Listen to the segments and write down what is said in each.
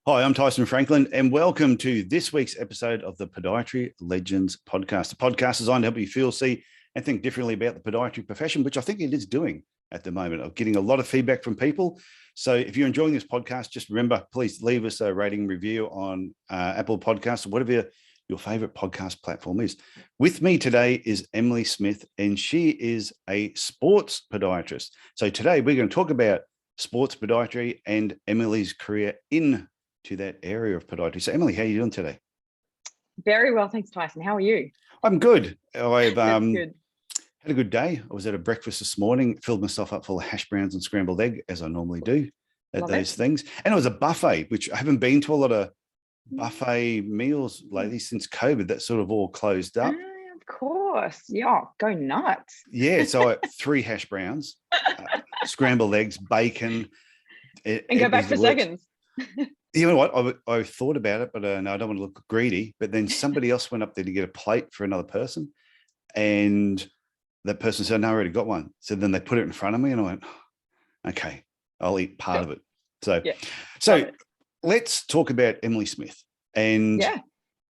Hi, I'm Tyson Franklin, and welcome to this week's episode of the Podiatry Legends podcast. The podcast is designed to help you feel, see, and think differently about the podiatry profession, which I think it is doing at the moment. I'm getting a lot of feedback from people. So if you're enjoying this podcast, just remember, please leave us a rating review on Apple Podcasts or whatever your favorite podcast platform is. With me today is Emily Smith, and she is a sports podiatrist. So today we're going to talk about sports podiatry and Emily's career in to that area of podiatry. So Emily, how are you doing today? Very well, thanks, Tyson. How are you? I'm good. I've Good. had a good day. I was at a breakfast this morning, filled myself up full of hash browns and scrambled egg, as I normally do at those things. And it was a buffet, which I haven't been to a lot of buffet meals lately since COVID. That sort of all closed up. Of course. Yeah, go nuts. Yeah, so 3 hash browns, scrambled eggs, bacon. And go back for seconds. You know what? I thought about it, but no, I don't want to look greedy. But then somebody else went up there to get a plate for another person. And that person said, no, I already got one. So then they put it in front of me and I went, okay, I'll eat part of it. So let's talk about Emily Smith. And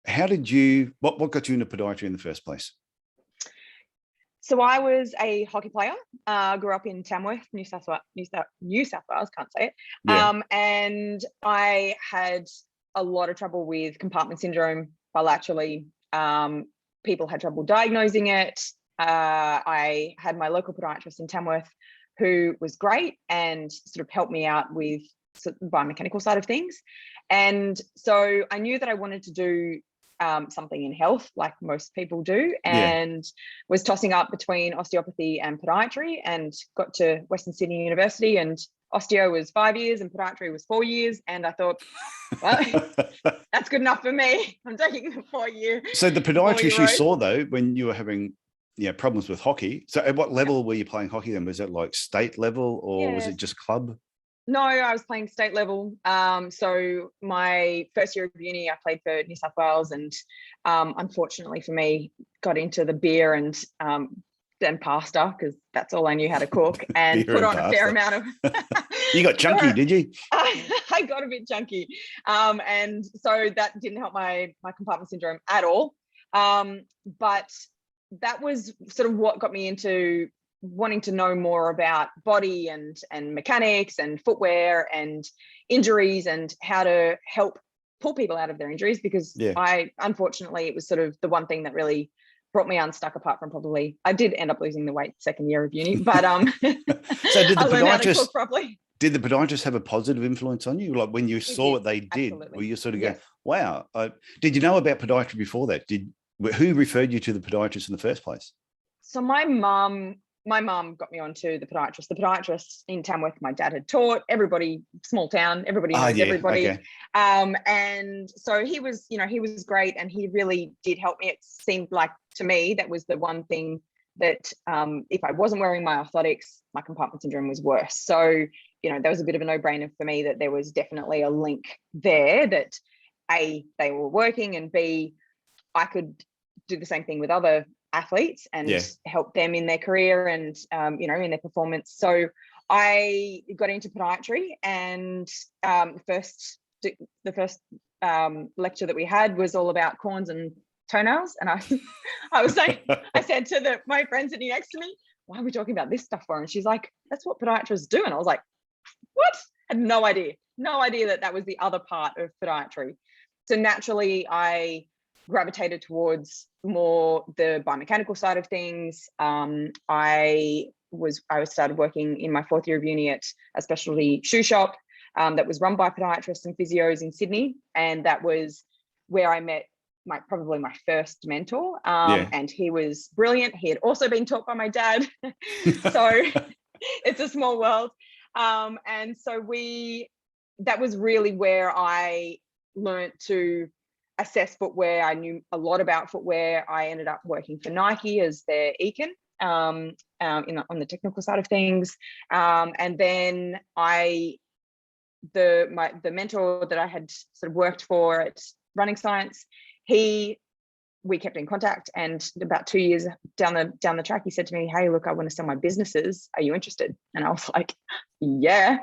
how did you, what got you into podiatry in the first place? So I was a hockey player, grew up in Tamworth, New South Wales, can't say it. And I had a lot of trouble with compartment syndrome bilaterally. People had trouble diagnosing it. I had my local podiatrist in Tamworth who was great and sort of helped me out with the biomechanical side of things. And so I knew that I wanted to do something in health like most people do, and was tossing up between osteopathy and podiatry, and got to Western Sydney University, and osteo was 5 years and podiatry was 4 years. And I thought, well, that's good enough for me. I'm taking the 4 year. So the podiatrist you saw though, when you were having problems with hockey, so at what level were you playing hockey then? Was it like state level or was it just club? No, I was playing state level. So my first year of uni, I played for New South Wales, and unfortunately for me, got into the beer and pasta, because that's all I knew how to cook, and put on a fair amount of. You got chunky, did you? I got a bit chunky, and so that didn't help my compartment syndrome at all. But that was sort of what got me into wanting to know more about body and mechanics and footwear and injuries and how to help pull people out of their injuries, because unfortunately it was sort of the one thing that really brought me unstuck, apart from probably I did end up losing the weight second year of uni, but so did the I learned how to cook properly. Did the podiatrist have a positive influence on you? Like when you saw what they did, were you sort of go, wow, did you know about podiatry before that? Who referred you to the podiatrist in the first place? So my mum got me onto the podiatrist. The podiatrist in Tamworth, my dad had taught. Everybody, small town, everybody knows everybody. Okay. And so he was great, and he really did help me. It seemed like to me that was the one thing that if I wasn't wearing my orthotics, my compartment syndrome was worse. So, that was a bit of a no-brainer for me, that there was definitely a link there, that A, they were working, and B, I could do the same thing with other athletes and help them in their career and in their performance. So I got into podiatry, and the first lecture that we had was all about corns and toenails, and I said to my friend sitting next to me, why are we talking about this stuff for? And she's like, that's what podiatrists do. And I was like, what? I had no idea that was the other part of podiatry. So naturally I gravitated towards more the biomechanical side of things. I started working in my 4th year of uni at a specialty shoe shop that was run by podiatrists and physios in Sydney, and that was where I met probably my first mentor. And he was brilliant. He had also been taught by my dad, so it's a small world. And so that was really where I learned to assess footwear. I knew a lot about footwear. I ended up working for Nike as their econ on the technical side of things. And then the mentor that I had sort of worked for at Running Science, he we kept in contact, and about 2 years down the track, he said to me, "Hey, look, I want to sell my businesses. Are you interested?" And I was like, "Yeah,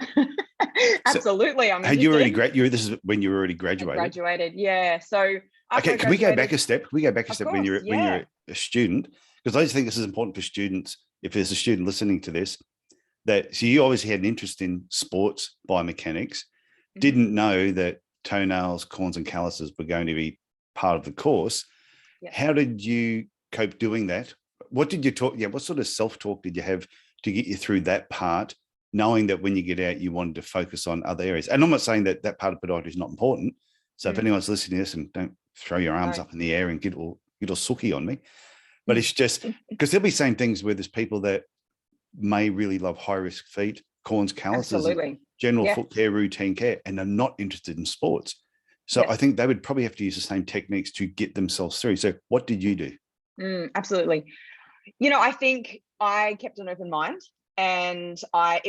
absolutely, I'm had interested." you already this is when you were already graduated? I graduated, yeah. So okay, can we go back a step? Can we go back a step when you're a student? Because I just think this is important for students. If there's a student listening to this, so you obviously had an interest in sports biomechanics, didn't know that toenails, corns, and calluses were going to be part of the course. Yeah. How did you cope doing that? What did you talk? Yeah, what sort of self-talk did you have to get you through that part, knowing that when you get out, you wanted to focus on other areas? And I'm not saying that that part of podiatry is not important. So if anyone's listening to this, and don't throw your arms up in the air and get all sooky on me, but it's just because there'll be same things where there's people that may really love high-risk feet, corns, calluses, general foot care, routine care, and they're not interested in sports. So I think they would probably have to use the same techniques to get themselves through. So what did you do? Absolutely. I think I kept an open mind, and I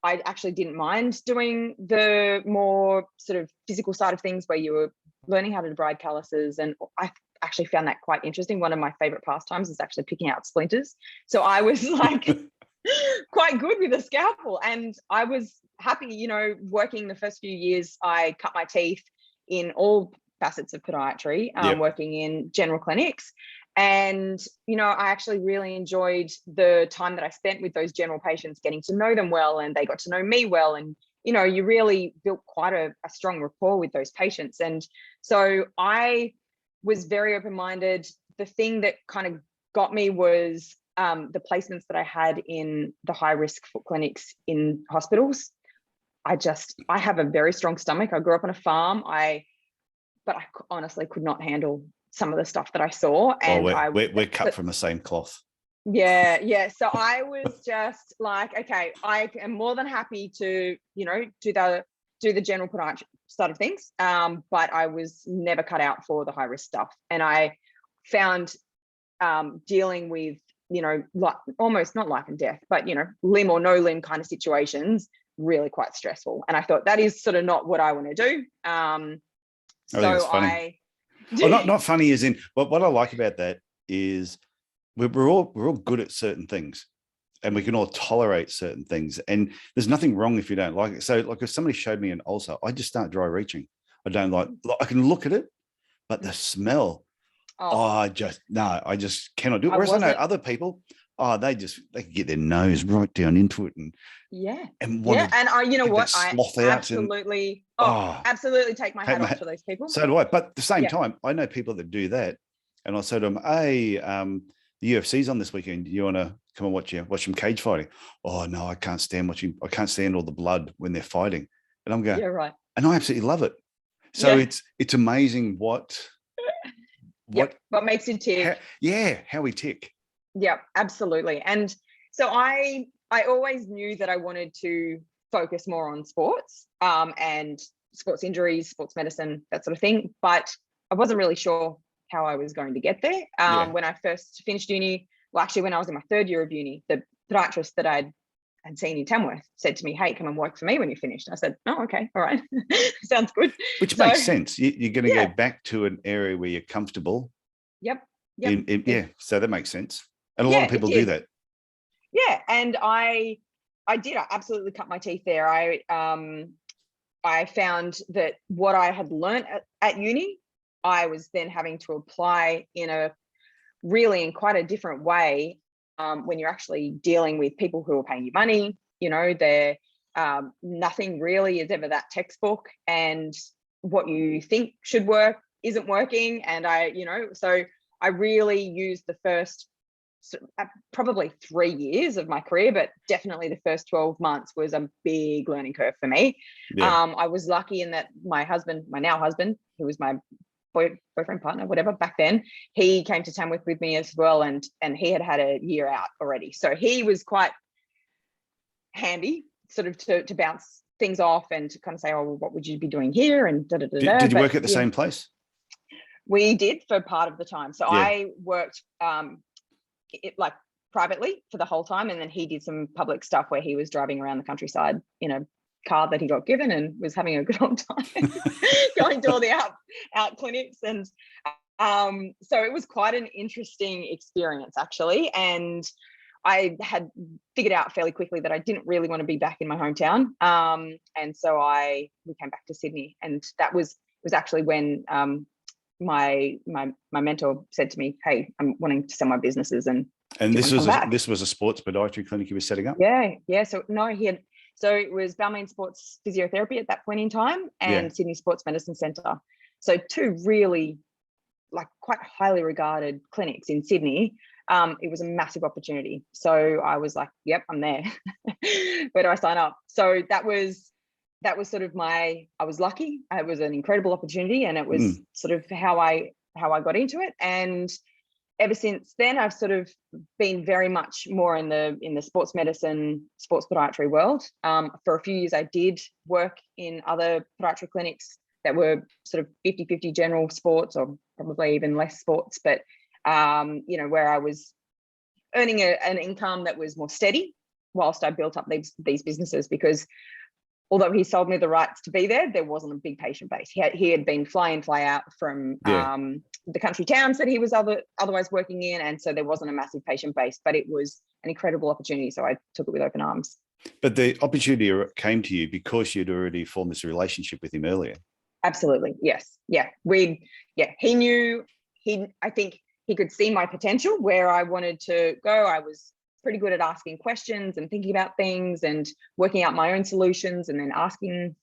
actually didn't mind doing the more sort of physical side of things where you were learning how to debride calluses. And I actually found that quite interesting. One of my favorite pastimes is actually picking out splinters. So I was like quite good with a scalpel, and I was happy, working the first few years. I cut my teeth in all facets of podiatry, working in general clinics. And, I actually really enjoyed the time that I spent with those general patients, getting to know them well, and they got to know me well. And, you really built quite a strong rapport with those patients. And so I was very open-minded. The thing that kind of got me was the placements that I had in the high-risk foot clinics in hospitals. I have a very strong stomach. I grew up on a farm. But I honestly could not handle some of the stuff that I saw. And we're cut from the same cloth. Yeah. So I was just like, okay, I am more than happy to, do the general podiatry side of things. But I was never cut out for the high risk stuff. And I found dealing with, like almost not life and death, but limb or no limb kind of situations really quite stressful. And I thought that is sort of not what I want to do. I think it's funny. Not funny as in, but what I like about that is we're all good at certain things, and we can all tolerate certain things, and there's nothing wrong if you don't like it. So like if somebody showed me an ulcer, I just start dry reaching. I don't like, I can look at it, but the smell, I just cannot do it. Whereas I know other people, they can get their nose right down into it and and you know what, I absolutely absolutely take my hat off to those people. So do I. But at the same time, I know people that do that, and I said to them, "Hey, the UFC's on this weekend. Do you want to come and watch some cage fighting?" "Oh no, I can't stand watching. I can't stand all the blood when they're fighting." And I'm going, right. And I absolutely love it. So it's amazing what makes you tick. How we tick. Yeah, absolutely. And so I always knew that I wanted to focus more on sports and sports injuries, sports medicine, that sort of thing. But I wasn't really sure how I was going to get there. When I first finished uni, well, actually, when I was in my third year of uni, the podiatrist that I'd seen in Tamworth said to me, "Hey, come and work for me when you're finished." I said, "Oh, okay, all right." Sounds good. Which makes sense. You're going to go back to an area where you're comfortable. Yep. So that makes sense. And a lot of people do that. Yeah. And I absolutely cut my teeth there. I found that what I had learned at uni, I was then having to apply in quite a different way when you're actually dealing with people who are paying you money. They're nothing really is ever that textbook, and what you think should work isn't working. And so I really used the first probably 3 years of my career, but definitely the first 12 months was a big learning curve for me. I was lucky in that my now husband, who was my boyfriend, partner, whatever back then, he came to Tamworth with me as well, and he had a year out already, so he was quite handy sort of to bounce things off and to kind of say, "Oh, well, what would you be doing here?" And Did you work at the same place? We did for part of the time. So I worked like privately for the whole time, and then he did some public stuff where he was driving around the countryside in a car that he got given and was having a good old time going to all the out clinics. And So it was quite an interesting experience, actually. And I had figured out fairly quickly that I didn't really want to be back in my hometown. And so we came back to Sydney, and that was actually when my mentor said to me, "Hey, I'm wanting to sell my businesses." And this was a sports podiatry clinic you were setting up? Yeah. So no, so it was Balmain Sports Physiotherapy at that point in time, and Sydney Sports Medicine Centre. So two really quite highly regarded clinics in Sydney. It was a massive opportunity. So I was like, yep, I'm there. Where do I sign up? So that was sort of I was lucky. It was an incredible opportunity, and it was sort of how I got into it. And ever since then, I've sort of been very much more in the sports medicine, sports podiatry world. For a few years, I did work in other podiatry clinics that were sort of 50-50 general sports, or probably even less sports, but where I was earning an income that was more steady whilst I built up these businesses. Because although he sold me the rights to be there wasn't a big patient base. He had been fly in, fly out from the country towns that he was otherwise working in, and so there wasn't a massive patient base, but it was an incredible opportunity, so I took it with open arms. But the opportunity came to you because you'd already formed this relationship with him earlier. Absolutely. Yes. Yeah. He knew, I think he could see my potential where I wanted to go. I was pretty good at asking questions and thinking about things and working out my own solutions, and then asking,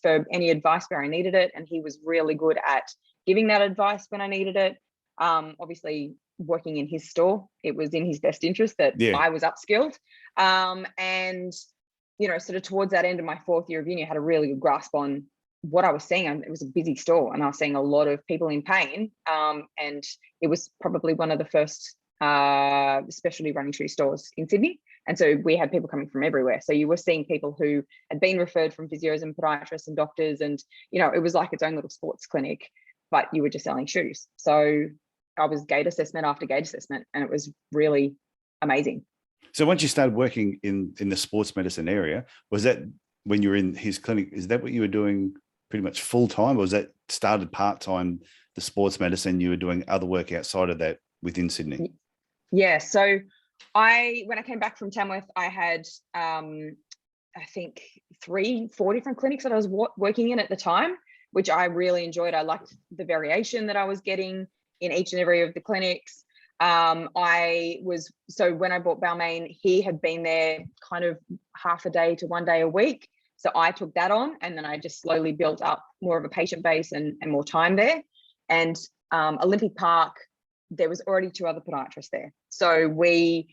for any advice where I needed it. And he was really good at giving that advice when I needed it. Obviously working in his store, it was in his best interest that I was upskilled. And, sort of towards that end of my 4th year of uni, I had a really good grasp on what I was seeing. It was a busy store, and I was seeing a lot of people in pain. And it was probably one of the first specialty running shoe stores in Sydney. And so we had people coming from everywhere. So you were seeing people who had been referred from physios and podiatrists and doctors. And, it was like its own little sports clinic, but you were just selling shoes. So I was gait assessment after gait assessment, and it was really amazing. So once you started working in the sports medicine area, was that when you were in his clinic, is that what you were doing pretty much full time, or was that started part-time, the sports medicine, you were doing other work outside of that within Sydney? Yeah. So when I came back from Tamworth, I had, I think 3-4 different clinics that I was working in at the time, which I really enjoyed. I liked the variation that I was getting in each and every of the clinics. So when I bought Balmain, he had been there kind of half a day to 1 day a week. So I took that on, and then I just slowly built up more of a patient base and more time there. And Olympic Park, there was already 2 other podiatrists there. So with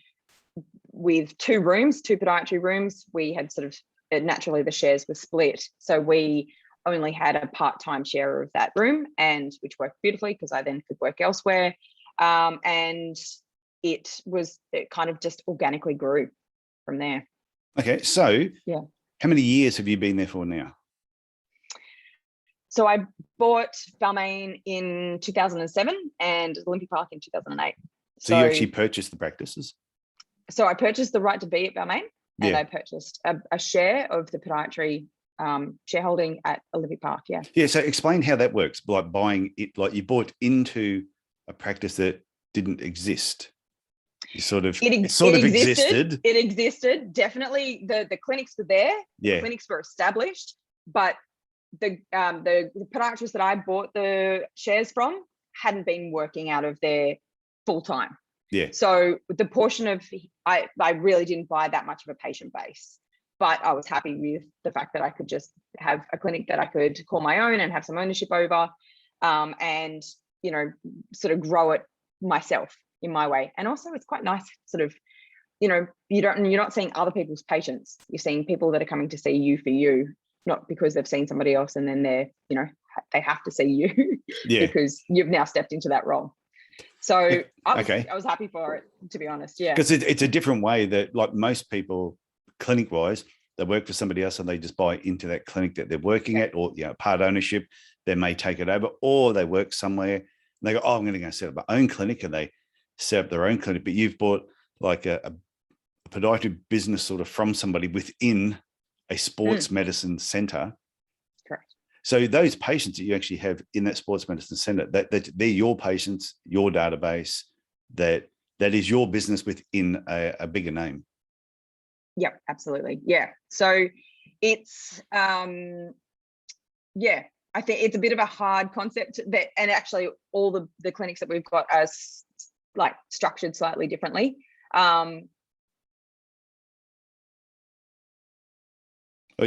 2 podiatry rooms, we had sort of, naturally the shares were split. So we only had a part-time share of that room, and which worked beautifully because I then could work elsewhere. And it kind of just organically grew from there. Okay. So how many years have you been there for now? So I bought Balmain in 2007 and Olympic Park in 2008. So you actually purchased the practices? So I purchased the right to be at Balmain, and I purchased a share of the podiatry shareholding at Olympic Park. Yeah. So explain how that works. Like buying it, like you bought into a practice that didn't exist. Existed. It existed. Definitely. The clinics were there. Yeah. The clinics were established, but the podiatrist that I bought the shares from hadn't been working out of there full time. Yeah. So the portion of I really didn't buy that much of a patient base, but I was happy with the fact that I could just have a clinic that I could call my own and have some ownership over, and sort of grow it myself in my way. And also it's quite nice, sort of, you're not seeing other people's patients. You're seeing people that are coming to see you for you, not because they've seen somebody else and then they have to see you because you've now stepped into that role. So I was happy for it, to be honest. Yeah. Because it's a different way that, like, most people clinic wise, they work for somebody else and they just buy into that clinic that they're working at, or part ownership, they may take it over, or they work somewhere and they go, oh, I'm going to go set up my own clinic, and they set up their own clinic. But you've bought like a podiatry business sort of from somebody within a sports medicine center. Correct. So those patients that you actually have in that sports medicine center, that they're your patients, your database, that is your business within a bigger name. Yep, absolutely. Yeah. So it's yeah, I think it's a bit of a hard concept, that, and actually all the clinics that we've got are like structured slightly differently. But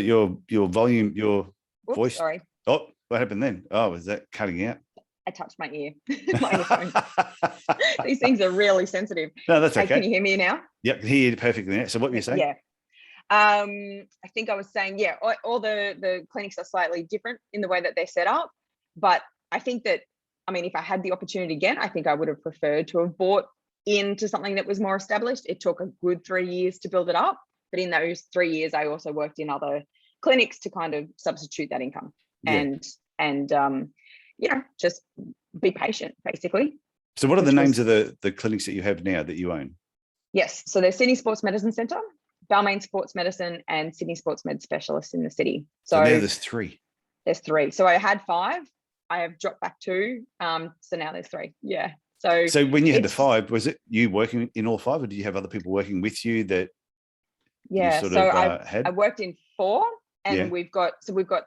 your volume, your voice. Sorry. Oh, what happened then? Oh, was that cutting out? I touched my ear. My earphone. These things are really sensitive. No, that's okay. Can you hear me now? Yep, can hear you perfectly now. So what were you saying? Yeah. I think I was saying, yeah, all the clinics are slightly different in the way that they're set up. But I think that, I mean, if I had the opportunity again, I think I would have preferred to have bought into something that was more established. It took a good 3 years to build it up. But in those 3 years, I also worked in other clinics to kind of substitute that income. Yeah. And you know, just be patient, basically. So what are the names of the clinics that you have now that you own? Yes. So there's Sydney Sports Medicine Centre, Balmain Sports Medicine, and Sydney Sports Med Specialists in the city. So now there's 3. There's 3. So I had 5. I have dropped back 2. So now there's 3. Yeah. So when you had the 5, was it you working in all 5, or did you have other people working with you that? Yeah. You I worked in 4. And yeah. we've got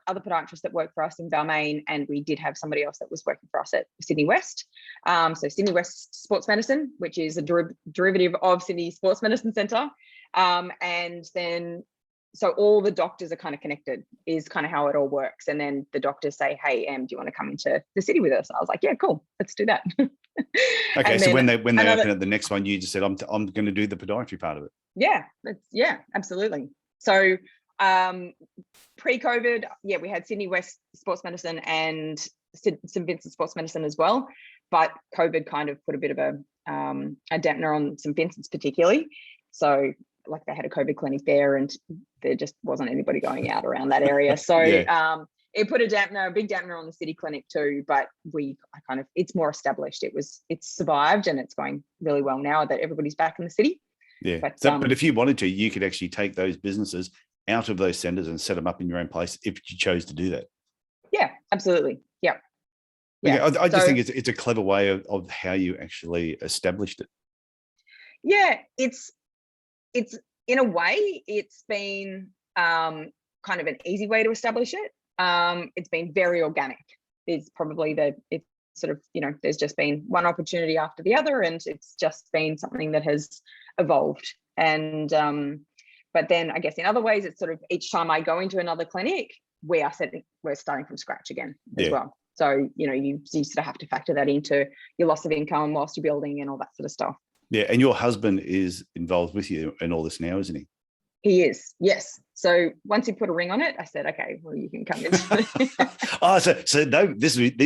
other podiatrists that work for us in Balmain, and we did have somebody else that was working for us at Sydney West. So Sydney West Sports Medicine, which is a derivative of Sydney Sports Medicine Centre. And then, so all the doctors are kind of connected, is kind of how it all works. And then the doctors say, hey, do you want to come into the city with us? I was like, yeah, cool, let's do that. Okay, so when they open at the next one, you just said, I'm going to do the podiatry part of it. Yeah, absolutely. So pre-COVID, yeah, we had Sydney West Sports Medicine and St Vincent Sports Medicine as well, but COVID kind of put a bit of a dampener on St Vincent's particularly. So like they had a COVID clinic there, and there just wasn't anybody going out around that area. So yeah. It put a big dampener on the city clinic too, but it's more established. It's survived, and it's going really well now that everybody's back in the city. Yeah, but if you wanted to, you could actually take those businesses out of those centers and set them up in your own place if you chose to do that. Yeah, absolutely. Yeah. Yeah. I just think it's a clever way of how you actually established it. Yeah, it's in a way, it's been kind of an easy way to establish it. It's been very organic. It's probably it's sort of, you know, there's just been one opportunity after the other, and it's just been something that has evolved. And but then I guess in other ways, it's sort of each time I go into another clinic, we're starting from scratch again as well. So, you know, you sort of have to factor that into your loss of income whilst you're building and all that sort of stuff. Yeah. And your husband is involved with you in all this now, isn't he? He is, yes. So once he put a ring on it, I said, okay, well, you can come in. These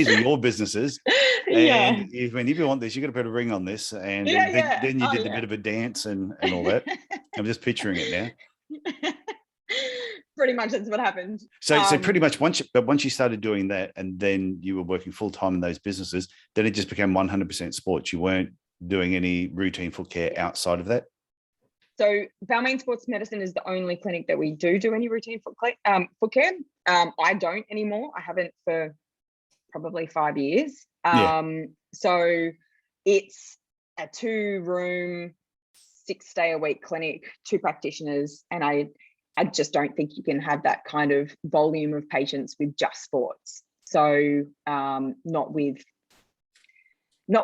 are your businesses. Yeah. And if you want this, you got to put a ring on this. And then you did a bit of a dance and all that. I'm just picturing it now. Pretty much that's what happened. So pretty much once you started doing that, and then you were working full time in those businesses, then it just became 100% sports. You weren't doing any routine foot care outside of that. So Balmain Sports Medicine is the only clinic that we do any routine foot care. I don't anymore. I haven't for probably 5 years. So it's a 2-room, 6-day-a-week clinic, 2 practitioners, and I just don't think you can have that kind of volume of patients with just sports. So not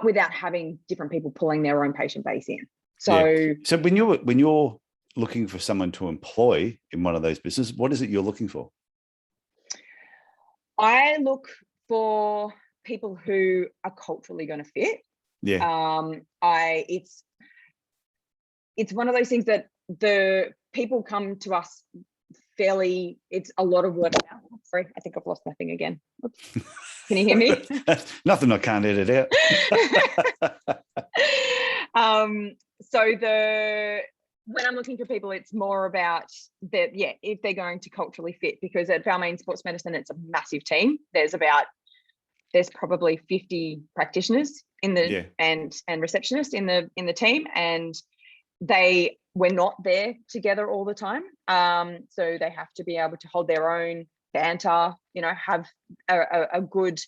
without having different people pulling their own patient base in. So when you're looking for someone to employ in one of those businesses, what is it you're looking for? I look for people who are culturally going to fit. Yeah. It's one of those things that the people come to us fairly. It's a lot of word of mouth. Sorry, I think I've lost my thing again. Oops. Can you hear me? Nothing I can't edit out. So when I'm looking for people, it's more about if they're going to culturally fit, because at Balmain Sports Medicine, it's a massive team. There's probably 50 practitioners in the and receptionists in the team, and we're not there together all the time. So they have to be able to hold their own. banter, have a good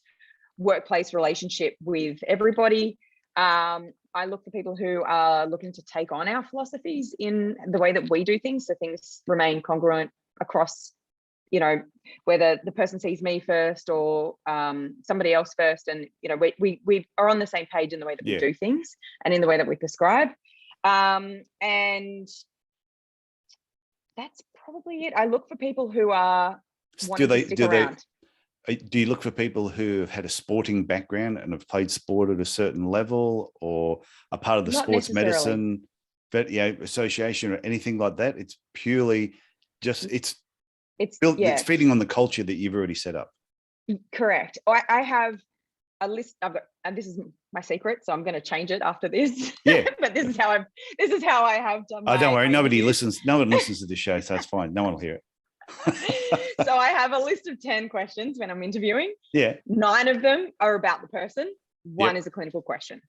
workplace relationship with everybody. I look for people who are looking to take on our philosophies in the way that we do things, so things remain congruent across, whether the person sees me first or somebody else first, and we are on the same page in the way that we do things and in the way that we prescribe. And that's probably it. I look for people who are wanting to stick around. Do you look for people who have had a sporting background and have played sport at a certain level, or are part of the Not sports necessarily. medicine association or anything like that? It's purely just it's feeding on the culture that you've already set up. Correct. I have a list. I've got, and this is my secret, so I'm going to change it after this. Yeah. But this is how I have done. Oh, don't worry. Nobody listens. No one listens to the show, so it's fine. No one will hear it. So I have a list of 10 questions when I'm interviewing. Yeah. 9 of them are about the person. 1 is a clinical question.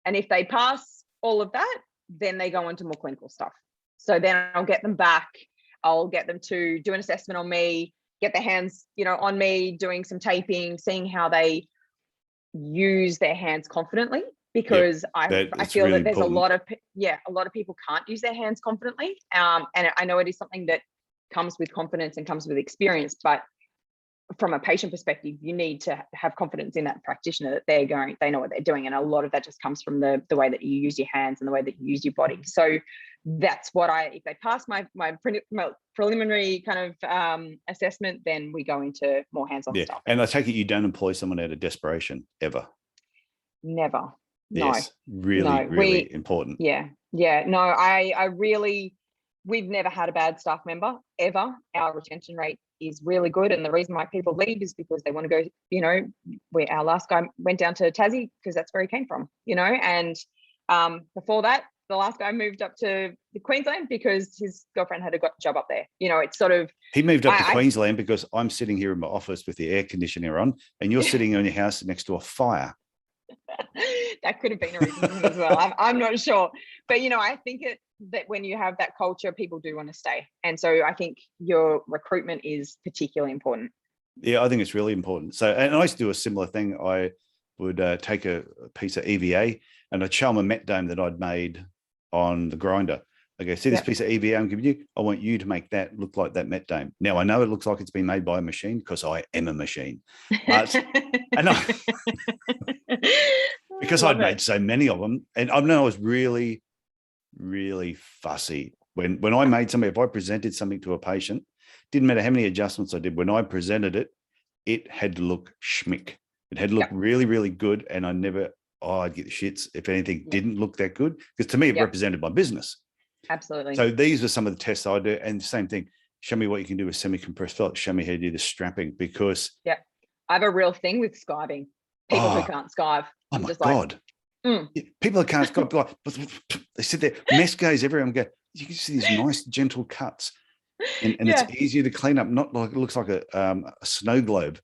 And if they pass all of that, then they go into more clinical stuff. So then I'll get them back. I'll get them to do an assessment on me, get their hands, on me, doing some taping, seeing how they use their hands confidently, because I feel really that there's important. a lot of people can't use their hands confidently. And I know it is something that comes with confidence and comes with experience, but from a patient perspective, you need to have confidence in that practitioner that they know what they're doing. And a lot of that just comes from the way that you use your hands and the way that you use your body. So that's what if they pass my preliminary kind of assessment, then we go into more hands-on stuff. And I take it you don't employ someone out of desperation ever? Never. Yes, no. Really important. Yeah. No, we've never had a bad staff member ever. Our retention rate is really good. And the reason why people leave is because they want to go, our last guy went down to Tassie because that's where he came from, and before that, the last guy moved up to Queensland because his girlfriend had a job up there. It's sort of... He moved up to Queensland because I'm sitting here in my office with the air conditioner on and you're sitting in your house next to a fire. That could have been a reason as well. I'm not sure. But, I think that when you have that culture, people do want to stay. And so I think your recruitment is particularly important. Yeah, I think it's really important. So, and I used to do a similar thing. I would take a piece of EVA and I'd show them a met dome that I'd made on the grinder. I go, see this piece of EVA I'm giving you? I want you to make that look like that met dome. Now, I know it looks like it's been made by a machine because I am a machine. Because I'd made so many of them. And I know I was really, really fussy. When I made something, if I presented something to a patient, didn't matter how many adjustments I did, when I presented it, it had to look schmick. It had to look really, really good. And I'd get the shits if anything didn't look that good. Because to me, it represented my business. Absolutely. So these are some of the tests I do. And the same thing, show me what you can do with semi-compressed felt. Show me how to do the strapping, because... Yeah. I have a real thing with skiving. People who can't skive. Oh my God. People who can't skive, they sit there, mess goes everywhere and go, you can see these nice, gentle cuts. And it's easier to clean up, not like it looks like a snow globe.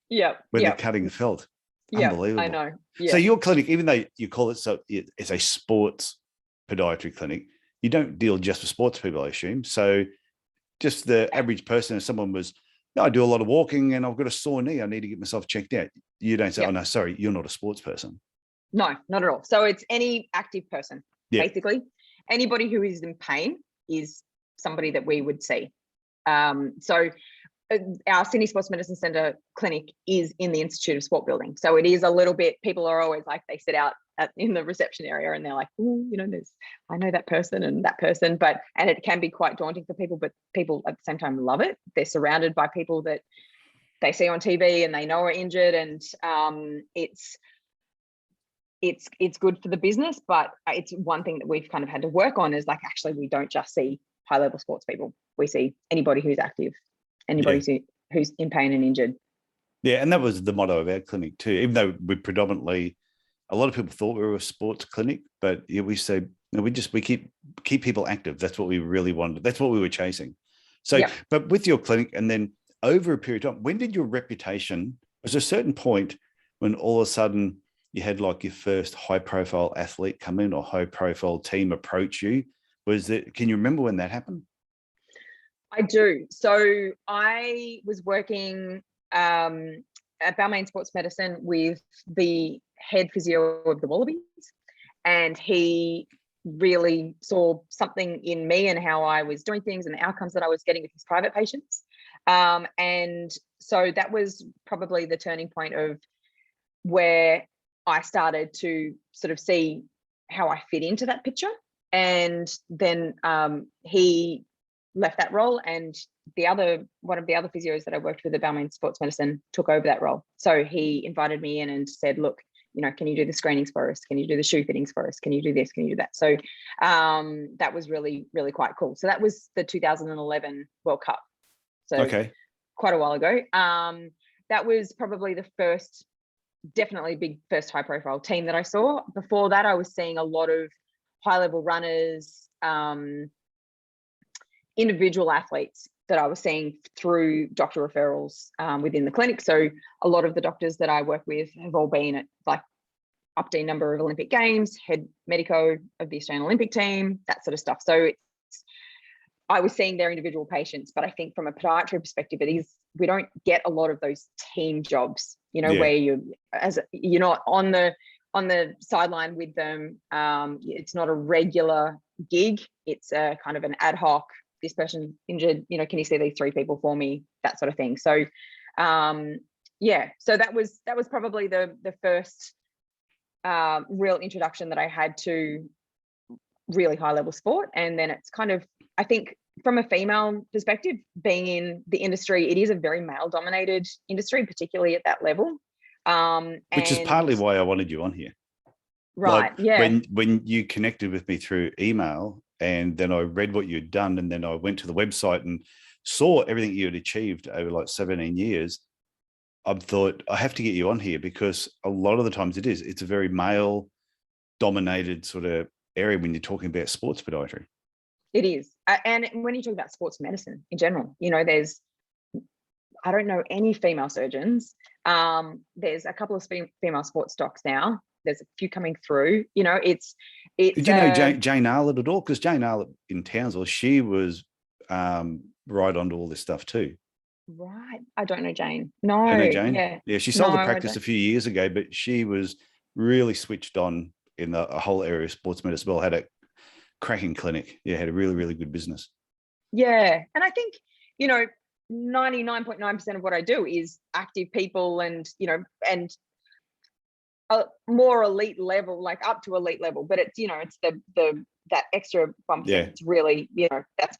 Yeah. When they're cutting the felt. Unbelievable. I know. Yeah. So your clinic, even though you call it it's a sports podiatry clinic, you don't deal just with sports people, I assume. So just the average person, if someone was, I do a lot of walking and I've got a sore knee, I need to get myself checked out. You don't say, oh no, sorry, you're not a sports person. No, not at all. So it's any active person, basically. Anybody who is in pain is somebody that we would see. So our Sydney Sports Medicine Centre clinic is in the Institute of Sport Building. So it is a little bit, people are always like, they sit out in the reception area and they're like, oh, I know that person and that person, and it can be quite daunting for people, but people at the same time love it. They're surrounded by people that they see on TV and they know are injured, and it's good for the business, but it's one thing that we've kind of had to work on is like, actually, we don't just see high level sports people. We see anybody who's active, anybody who's in pain and injured. Yeah. And that was the motto of our clinic too, even though we predominantly, a lot of people thought we were a sports clinic, but we say, we keep people active. That's what we really wanted. That's what we were chasing. So, but with your clinic, and then over a period of time, when did your reputation, was there a certain point when all of a sudden you had like your first high profile athlete come in or high profile team approach you? Can you remember when that happened? I do. So I was working at Balmain Sports Medicine with the head physio of the Wallabies, and he really saw something in me and how I was doing things and the outcomes that I was getting with his private patients. And so that was probably the turning point of where I started to sort of see how I fit into that picture. And then he left that role, and one of the other physios that I worked with at Balmain Sports Medicine took over that role. So he invited me in and said, look, can you do the screenings for us? Can you do the shoe fittings for us? Can you do this? Can you do that? So that was really, really quite cool. So that was the 2011 World Cup. So okay, quite a while ago. That was probably the first, definitely big first high profile team that I saw. Before that, I was seeing a lot of high level runners, individual athletes that I was seeing through doctor referrals within the clinic. So a lot of the doctors that I work with have all been at like up to a number of Olympic Games, head medico of the Australian Olympic team, that sort of stuff. So I was seeing their individual patients, but I think from a podiatry perspective, we don't get a lot of those team jobs, where you're not on the sideline with them. It's not a regular gig. It's a kind of an ad hoc, this person injured, can you see these 3 people for me, that sort of thing. So so that was probably the first real introduction that I had to really high level sport. And then it's kind of, I think from a female perspective, being in the industry, it is a very male dominated industry, particularly at that level. Which is partly why I wanted you on here. Right. When you connected with me through email, and then I read what you'd done, and then I went to the website and saw everything you had achieved over like 17 years. I thought, I have to get you on here, because a lot of the times it's a very male dominated sort of area when you're talking about sports podiatry. It is. And when you talk about sports medicine in general, I don't know any female surgeons. There's a couple of female sports docs now. There's a few coming through. It's. Did you know Jane Arlett at all? Because Jane Arlett in Townsville, she was right onto all this stuff too. Right. I don't know Jane. No. I know Jane. Yeah, she sold the practice a few years ago, but she was really switched on in a whole area of sports medicine. Well, had a cracking clinic. Yeah, had a really, really good business. Yeah. And I think, 99.9% of what I do is active people and, and a more elite level, like up to elite level, but it's, it's the that extra bump. Yeah. It's really,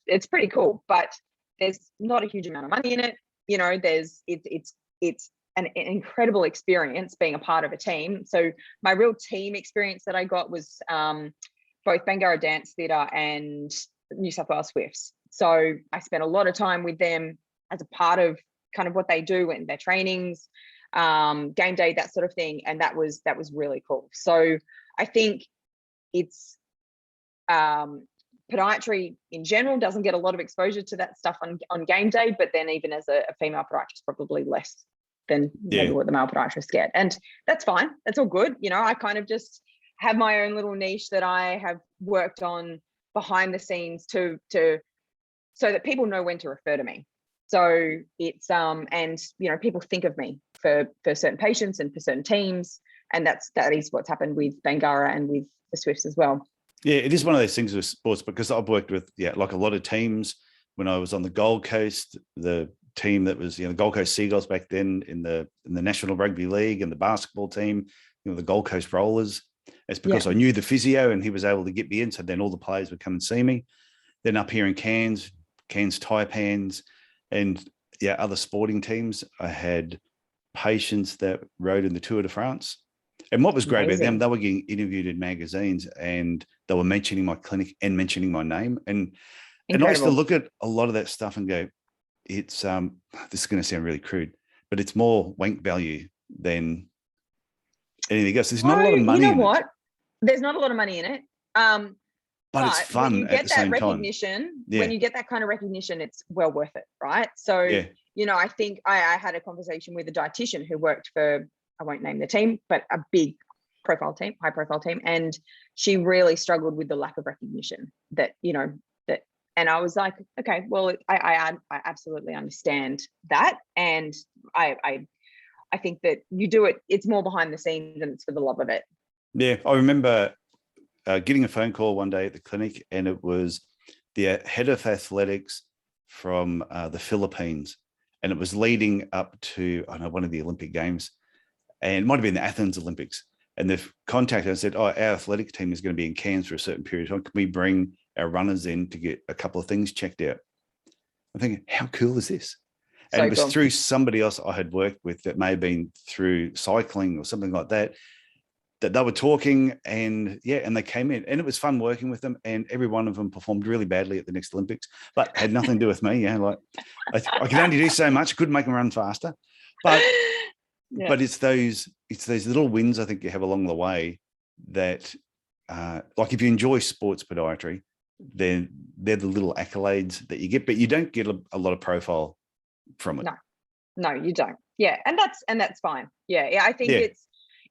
it's pretty cool, but there's not a huge amount of money in it. It's an incredible experience being a part of a team. So my real team experience that I got was both Bangarra Dance Theatre and New South Wales Swifts. So I spent a lot of time with them as a part of kind of what they do and their trainings, game day, that sort of thing. And that was really cool. So I think it's podiatry in general doesn't get a lot of exposure to that stuff on game day, but then even as a female podiatrist, probably less than maybe what the male podiatrists get. And that's fine. That's all good. I kind of just have my own little niche that I have worked on behind the scenes to so that people know when to refer to me. So it's and people think of me for certain patients and for certain teams, and that is what's happened with Bangarra and with the Swifts as well. Yeah, it is one of those things with sports, because I've worked with like a lot of teams. When I was on the Gold Coast, the team that was the Gold Coast Seagulls back then in the National Rugby League, and the basketball team, the Gold Coast Rollers. It's because I knew the physio and he was able to get me in. So then all the players would come and see me. Then up here in Cairns Taipans, and other sporting teams, I had patients that rode in the Tour de France. And what was great about them, they were getting interviewed in magazines, and they were mentioning my clinic and mentioning my name. And I used to look at a lot of that stuff and go, it's this is going to sound really crude, but it's more wank value than anything else. There's not a lot of money in it. There's not a lot of money in it. But it's fun when you get at the same recognition, time. When you get that kind of recognition, it's well worth it, right? So, I think I had a conversation with a dietitian who worked for, I won't name the team, but a big high profile team. And she really struggled with the lack of recognition that, And I was like, okay, well, I absolutely understand that. And I think that you do it, it's more behind the scenes and it's for the love of it. Yeah. I remember getting a phone call one day at the clinic, and it was the head of athletics from the Philippines. And it was leading up to, I know, one of the Olympic Games, and it might have been the Athens Olympics. And they've contacted and said, oh, our athletic team is going to be in Cairns for a certain period of time. Can we bring our runners in to get a couple of things checked out? I'm thinking, how cool is this? And it was cool. through somebody else I had worked with that may have been through cycling or something like that, that they were talking, and they came in, and it was fun working with them. And every one of them performed really badly at the next Olympics, but had nothing to do with me. Like I could only do so much. I couldn't make them run faster, but it's those little wins I think you have along the way that, like if you enjoy sports podiatry, then they're the little accolades that you get, but you don't get a lot of profile from it. No, you don't. Yeah, and that's fine. Yeah, I think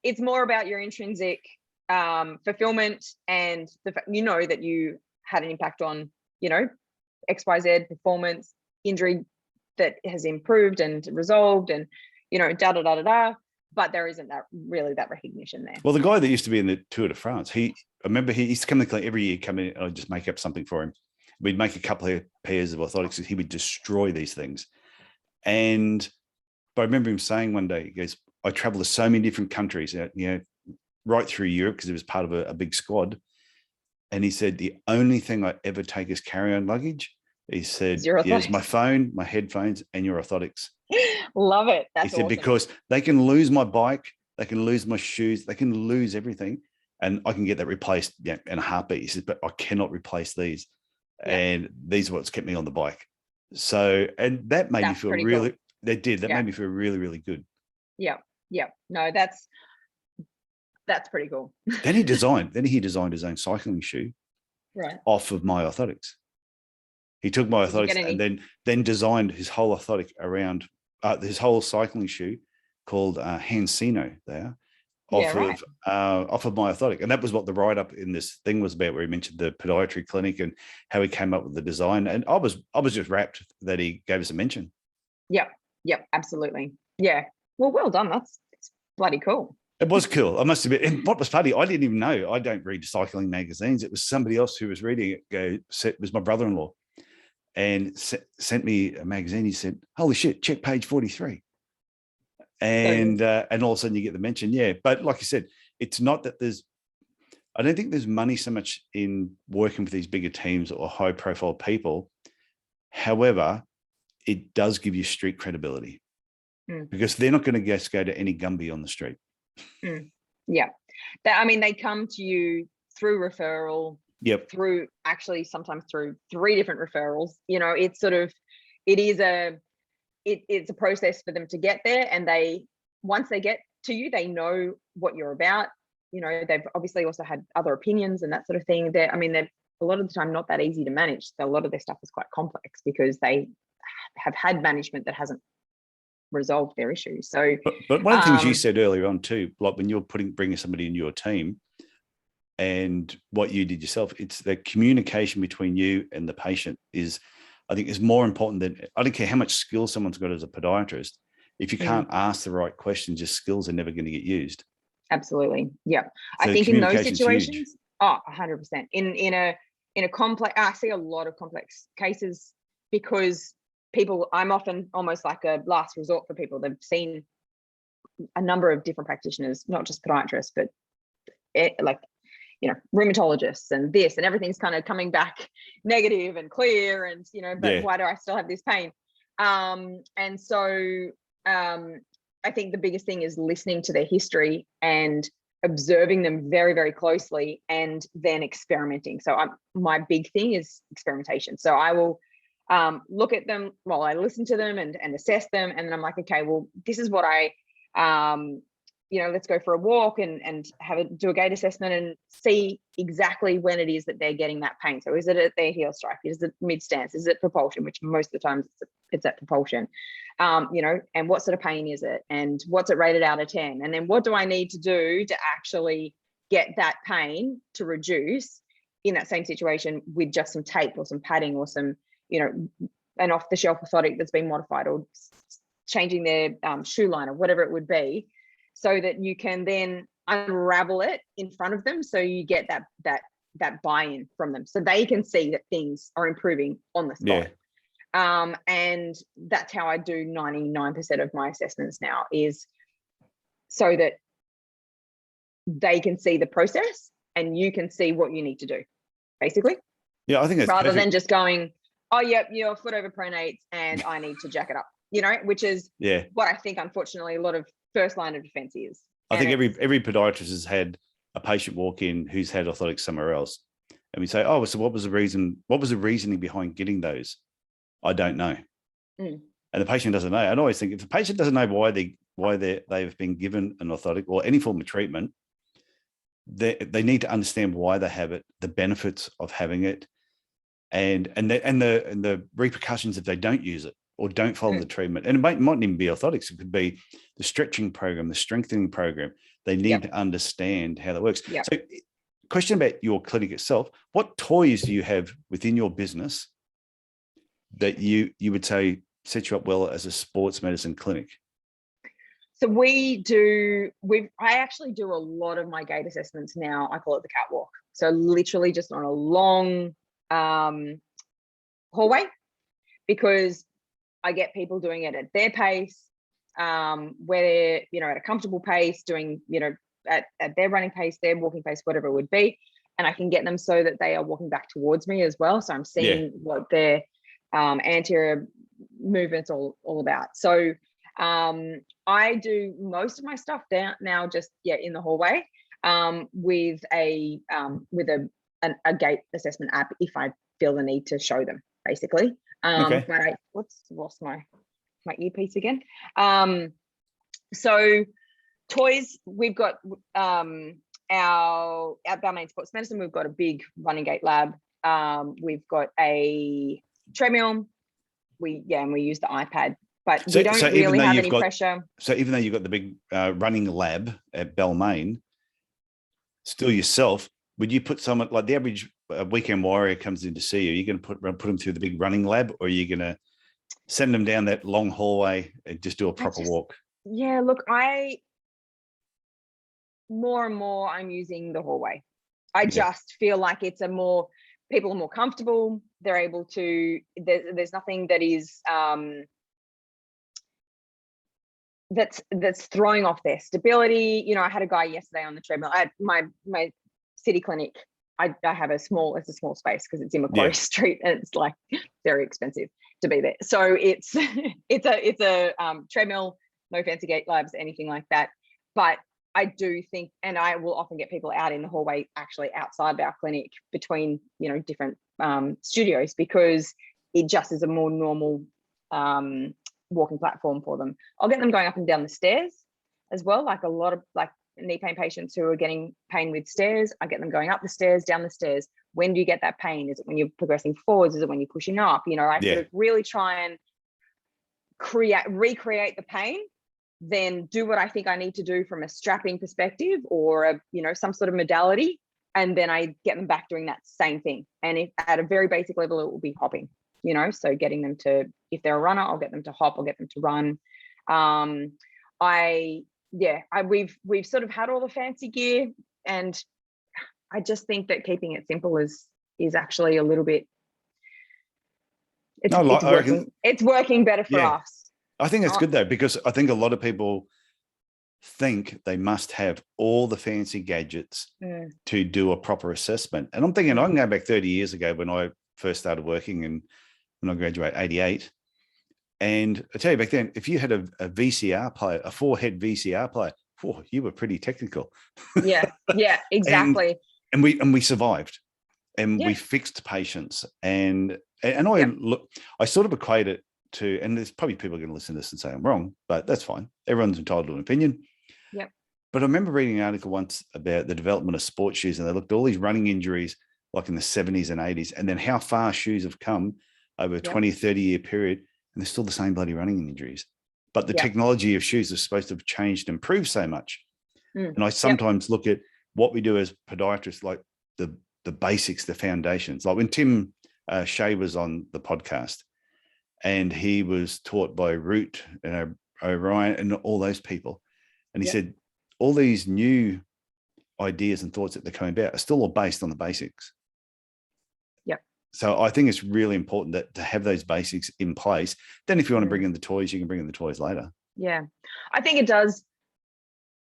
it's more about your intrinsic fulfillment, and that you had an impact on, XYZ performance, injury that has improved and resolved, and but there isn't that recognition there. Well, the guy that used to be in the Tour de France, I remember he used to come to the clinic every year, come in, and I'd just make up something for him. We'd make a couple of pairs of orthotics. He would destroy these things. But I remember him saying one day, he goes, I travel to so many different countries, right through Europe, because it was part of a big squad. And he said, the only thing I ever take as carry-on luggage, he said, is my phone, my headphones, and your orthotics. Love it. He said, awesome. Because they can lose my bike, they can lose my shoes, they can lose everything, and I can get that replaced in a heartbeat. He said, but I cannot replace these. Yeah. And these are what's kept me on the bike. So, and that made me feel really, cool. That made me feel really, really good. Yeah. No, that's pretty cool. Then he designed his own cycling shoe, right, off of my orthotics. He took my orthotics and then designed his whole orthotic around his whole cycling shoe, called Hansino there, off of my orthotic. And that was what the write-up in this thing was about, where he mentioned the podiatry clinic and how he came up with the design. And I was just rapt that he gave us a mention. Yep, absolutely. Yeah. Well done. That's bloody cool. It was cool. I must admit. And what was funny, I didn't even know. I don't read cycling magazines. It was somebody else who was reading it. It was my brother-in-law, and sent me a magazine. He said, "Holy shit, check page 43." And all of a sudden you get the mention. Yeah, but like you said, it's not that I don't think there's money so much in working with these bigger teams or high-profile people. However, it does give you street credibility, because they're not going to just go to any Gumby on the street. Yeah. They come to you through referral, through actually sometimes through 3 different referrals. It's a process for them to get there. And once they get to you, they know what you're about. They've obviously also had other opinions and that sort of thing. They're a lot of the time not that easy to manage. So a lot of their stuff is quite complex because they have had management that hasn't resolved their issues. So, but one of the things you said earlier on too, like when you're bringing somebody in your team, and what you did yourself, it's the communication between you and the patient I think is more important than, I don't care how much skill someone's got as a podiatrist. If you can't ask the right questions, your skills are never going to get used. Absolutely. Yeah. So I think in those situations, 100%. In a complex, I see a lot of complex cases, because I'm often almost like a last resort for people. They've seen a number of different practitioners, not just podiatrists, but rheumatologists and this, and everything's kind of coming back negative and clear, and but why do I still have this pain? And so I think the biggest thing is listening to their history and observing them very, very closely, and then experimenting. So my big thing is experimentation. So I will look at them while I listen to them and assess them. And then I'm like, okay, well, this is what let's go for a walk and do a gait assessment and see exactly when it is that they're getting that pain. So is it at their heel strike? Is it mid stance? Is it propulsion? Which most of the times it's at propulsion. And what sort of pain is it? And what's it rated out of 10? And then what do I need to do to actually get that pain to reduce? in that same situation with just some tape or some padding or some, an off-the-shelf orthotic that's been modified, or changing their shoe line or whatever it would be, so that you can then unravel it in front of them, so you get that buy-in from them, so they can see that things are improving on the spot. And that's how I do 99% of my assessments now, is so that they can see the process and you can see what you need to do, basically. Yeah, I think that's rather perfect. than just going, oh, yep, you're foot over pronates and I need to jack it up, which is what I think, unfortunately, a lot of first line of defense is. I think every podiatrist has had a patient walk in who's had orthotics somewhere else. And we say, oh, so what was the reasoning behind getting those? I don't know. And the patient doesn't know. And I always think, if the patient doesn't know why they've been given an orthotic or any form of treatment, they need to understand why they have it, the benefits of having it, and the repercussions if they don't use it or don't follow the treatment. And it mightn't even be orthotics. It could be the stretching program, the strengthening program. They need to understand how that works. So, question about your clinic itself: what toys do you have within your business that you would say set you up well as a sports medicine clinic? So I actually do a lot of my gait assessments now. I call it the catwalk. So literally just on a long hallway, because I get people doing it at their pace, where they're, at a comfortable pace, doing, at their running pace, their walking pace, whatever it would be. And I can get them so that they are walking back towards me as well. So I'm seeing what their anterior movements all about. So I do most of my stuff down now just in the hallway, with a gait assessment app if I feel the need to show them, basically. But I lost my earpiece again. So toys, we've got our Balmain Sports Medicine, we've got a big running gait lab. We've got a treadmill. And we use the iPad. But we don't really have any pressure. So even though you've got the big running lab at Balmain, still yourself, would you put someone like the average weekend warrior comes in to see you? Are you going to put them through the big running lab, or are you going to send them down that long hallway and just do a proper walk? Yeah, look, more and more I'm using the hallway. I just feel like it's people are more comfortable. They're able to, there's nothing that is, that's throwing off their stability. I had a guy yesterday on the treadmill at my city clinic. I have it's a small space because it's in Macquarie Street, and it's like very expensive to be there. So it's a treadmill, no fancy gait labs, anything like that. But I do think, and I will often get people out in the hallway, actually outside of our clinic, between different studios, because it just is a more normal walking platform for them. I'll get them going up and down the stairs as well, like a lot of knee pain patients who are getting pain with stairs. I get them going up the stairs, down the stairs. When do you get that pain? Is it when you're progressing forwards? Is it when you're pushing up? I sort of really try and recreate the pain, then do what I think I need to do from a strapping perspective, or some sort of modality, and then I get them back doing that same thing. And if at a very basic level, it will be hopping. So getting them to, if they're a runner, I'll get them to hop, I'll get them to run. We've sort of had all the fancy gear, and I just think that keeping it simple is actually a little bit, it's working better for us. I think it's good though, because I think a lot of people think they must have all the fancy gadgets to do a proper assessment. And I'm thinking, I can go back 30 years ago when I first started working, and when I graduated 88. And I tell you, back then, if you had a VCR player, a 4-head VCR player, you were pretty technical. Yeah, exactly. and we survived, and we fixed patients. And I sort of equate it to, and there's probably people going to listen to this and say I'm wrong, but that's fine. Everyone's entitled to an opinion. Yep. But I remember reading an article once about the development of sports shoes, and they looked at all these running injuries like in the 70s and 80s, and then how far shoes have come over a 20, 30-year period, and they're still the same bloody running injuries. But the technology of shoes is supposed to have changed and improved so much. And I sometimes look at what we do as podiatrists, like the the basics, the foundations. Like when Tim Shea was on the podcast, and he was taught by Root and Orion and all those people, and he said all these new ideas and thoughts that they're coming about are still all based on the basics. Yep. So I think it's really important that to have those basics in place. Then if you want to bring in the toys, you can bring in the toys later. Yeah, I think it does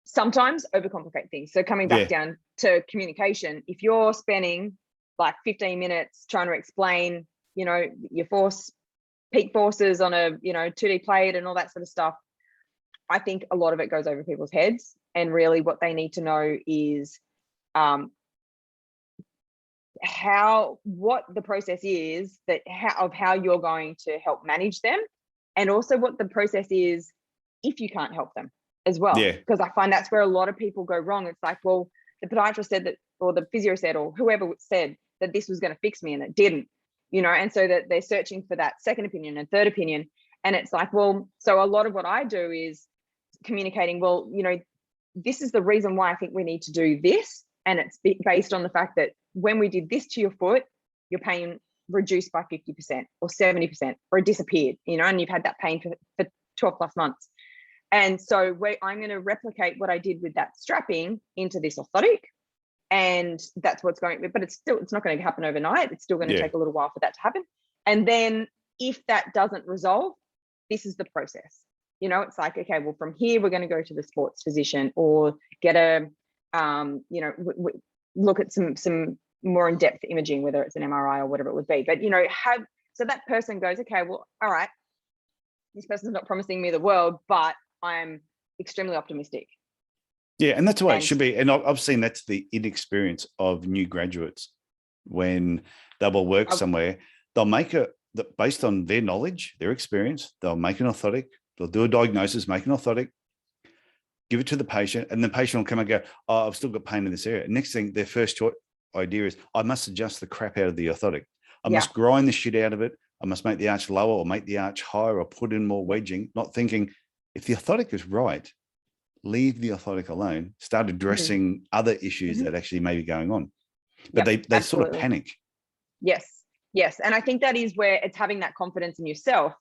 sometimes overcomplicate things. So coming back down to communication, if you're spending like 15 minutes trying to explain, you know, your peak forces on a, you know, 2D plate and all that sort of stuff, I think a lot of it goes over people's heads. And really what they need to know is what the process is, how you're going to help manage them, and also what the process is if you can't help them as well. Because I find that's where a lot of people go wrong. It's like, well, the podiatrist said that, or the physio said, or whoever said that this was going to fix me, and it didn't, you know, and so that they're searching for that second opinion and third opinion. And it's like, well, so a lot of what I do is communicating, well, you know, this is the reason why I think we need to do this. And it's based on the fact that when we did this to your foot, your pain reduced by 50% or 70%, or it disappeared, you know, and you've had that pain for 12 plus months. And so I'm going to replicate what I did with that strapping into this orthotic. And that's what's going, but it's not going to happen overnight. It's still going to take a little while for that to happen. And then if that doesn't resolve, this is the process. You know, it's like, okay, well, from here, we're going to go to the sports physician or get a, you know, look at some more in-depth imaging, whether it's an MRI or whatever it would be. But, you know, so that person goes, okay, well, all right, this person's not promising me the world, but I'm extremely optimistic. Yeah, and that's the way it should be. And I've seen that's the inexperience of new graduates. When they will work somewhere, they'll make based on their knowledge, their experience, they'll make an orthotic, they'll do a diagnosis, make an orthotic, give it to the patient, and the patient will come and go, oh, I've still got pain in this area. Next thing, their first idea is, I must adjust the crap out of the orthotic. I must grind the shit out of it. I must make the arch lower or make the arch higher or put in more wedging, not thinking, if the orthotic is right, leave the orthotic alone, start addressing other issues that actually may be going on. But they sort of panic. Yes. And I think that is where it's having that confidence in yourself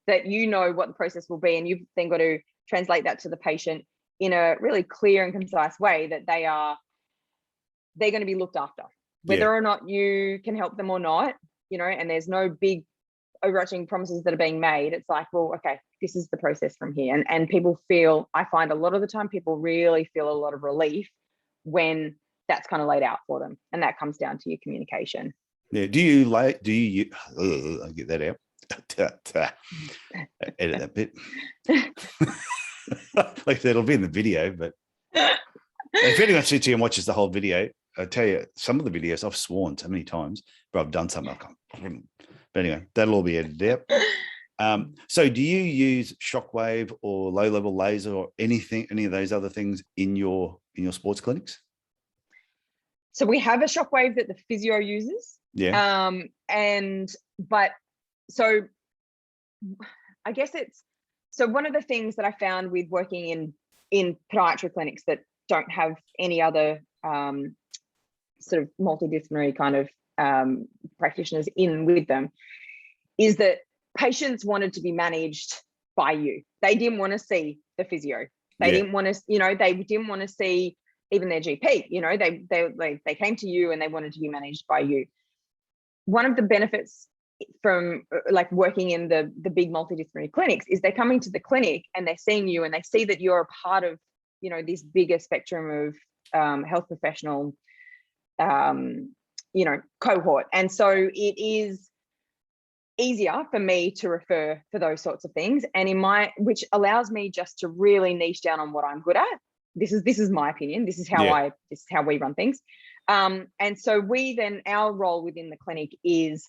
that you know what the process will be. And you've then got to translate that to the patient in a really clear and concise way that they're going to be looked after, whether or not you can help them or not, you know, and there's no big overarching promises that are being made. It's like, well, okay, this is the process from here. And people I find a lot of the time people really feel a lot of relief when that's kind of laid out for them. And that comes down to your communication. Yeah. Do you I'll get that out. Edit that bit. Like I said, it'll be in the video, but if anyone sits here and watches the whole video, I tell you, some of the videos I've sworn so many times, but I've done something. But anyway, that'll all be edited out. So do you use shockwave or low-level laser or any of those other things in your sports clinics? So we have a shockwave that the physio uses. Yeah. So I guess so one of the things that I found with working in podiatry clinics that don't have any other sort of multidisciplinary kind of practitioners in with them is that patients wanted to be managed by you. They didn't want to see the physio. They didn't want to, you know, they didn't want to see even their GP, you know, they came to you and they wanted to be managed by you. One of the benefits from like working in the big multidisciplinary clinics is they're coming to the clinic and they're seeing you and they see that you're a part of, you know, this bigger spectrum of health professional, you know, cohort. And so it is easier for me to refer for those sorts of things. And which allows me just to really niche down on what I'm good at. This is my opinion. This is how this is how we run things. And so our role within the clinic is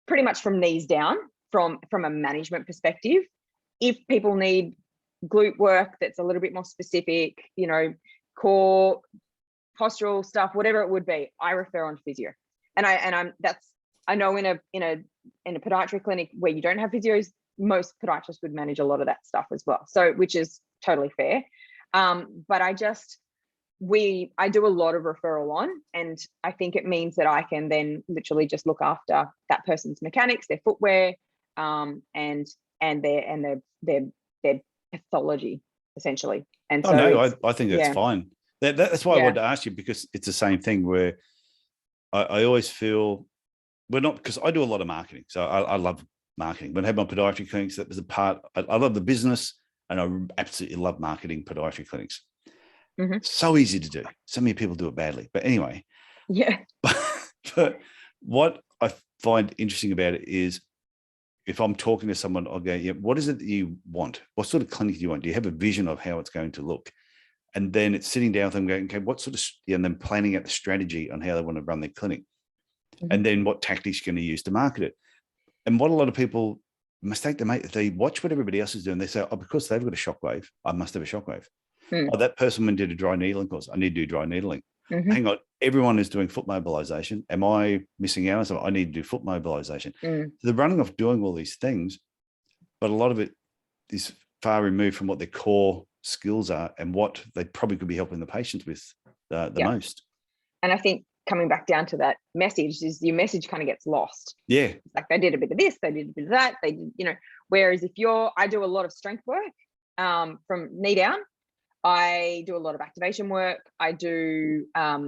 pretty much from knees down, from a management perspective. If people need glute work that's a little bit more specific, you know, core, postural stuff, whatever it would be, I refer on to physio. And I know in a podiatry clinic where you don't have physios, most podiatrists would manage a lot of that stuff as well. So, which is totally fair. But I do a lot of referral on, and I think it means that I can then literally just look after that person's mechanics, their footwear, and their pathology essentially. And so no, I think that's fine. That's why I wanted to ask you, because it's the same thing where I always feel because I do a lot of marketing. So I love marketing. When I had my podiatry clinics, that was a part. I love the business, and I absolutely love marketing podiatry clinics. Mm-hmm. So easy to do. So many people do it badly. But anyway. Yeah. But what I find interesting about it is, if I'm talking to someone, I'll go, yeah, what is it that you want? What sort of clinic do you want? Do you have a vision of how it's going to look? And then it's sitting down with them going, okay, what sort of, and then planning out the strategy on how they want to run their clinic. Mm-hmm. And then what tactics you're going to use to market it. And what a lot of people mistake they make, they watch what everybody else is doing. They say, oh, because they've got a shockwave, I must have a shockwave. Mm. Oh, that person went and did a dry needling course, I need to do dry needling. Mm-hmm. Hang on, everyone is doing foot mobilization. Am I missing out? So I need to do foot mobilization. Mm. So they're running off doing all these things, but a lot of it is far removed from what their core skills are and what they probably could be helping the patients with the most. And I think coming back down to that message is your message kind of gets lost. Yeah. It's like they did a bit of this, they did a bit of that, they did, whereas I do a lot of strength work from knee down. I do a lot of activation work. I do, a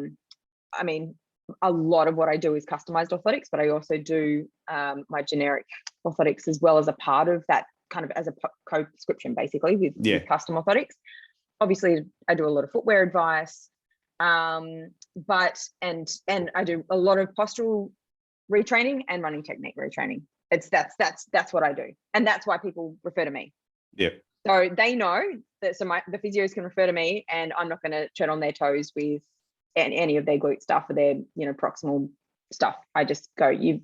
lot of what I do is customized orthotics, but I also do my generic orthotics as well as a part of that, kind of as a co-prescription basically with custom orthotics. Obviously, I do a lot of footwear advice, but I do a lot of postural retraining and running technique retraining. That's what I do, and that's why people refer to me. Yeah. So they know that. So the physios can refer to me, and I'm not going to tread on their toes with any of their glute stuff or their proximal stuff. I just go, you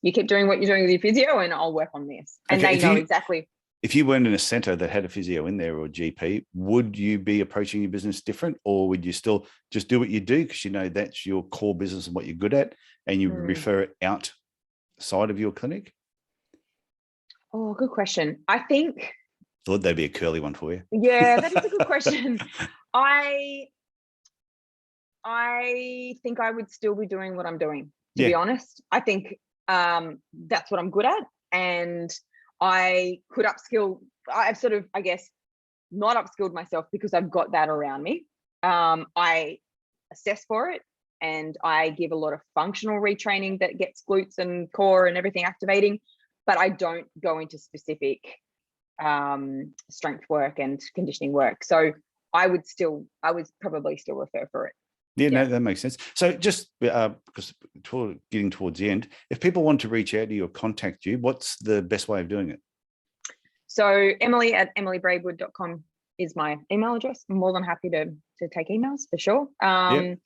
keep doing what you're doing with your physio, and I'll work on this. And they know exactly. If you weren't in a center that had a physio in there or a GP, would you be approaching your business different, or would you still just do what you do because that's your core business and what you're good at, and you refer it outside of your clinic? Oh, good question. I think. Thought that'd be a curly one for you. Yeah, that is a good question. I think I would still be doing what I'm doing, to be honest. I think that's what I'm good at, and I could upskill. I've sort of, I guess, not upskilled myself because I've got that around me. I assess for it, and I give a lot of functional retraining that gets glutes and core and everything activating, but I don't go into specific strength work and conditioning work. So I would probably still refer for it. Yeah, no, that makes sense. So just because getting towards the end, if people want to reach out to you or contact you, what's the best way of doing it? So emily@emilybraidwood.com is my email address. I'm more than happy to take emails for sure. Our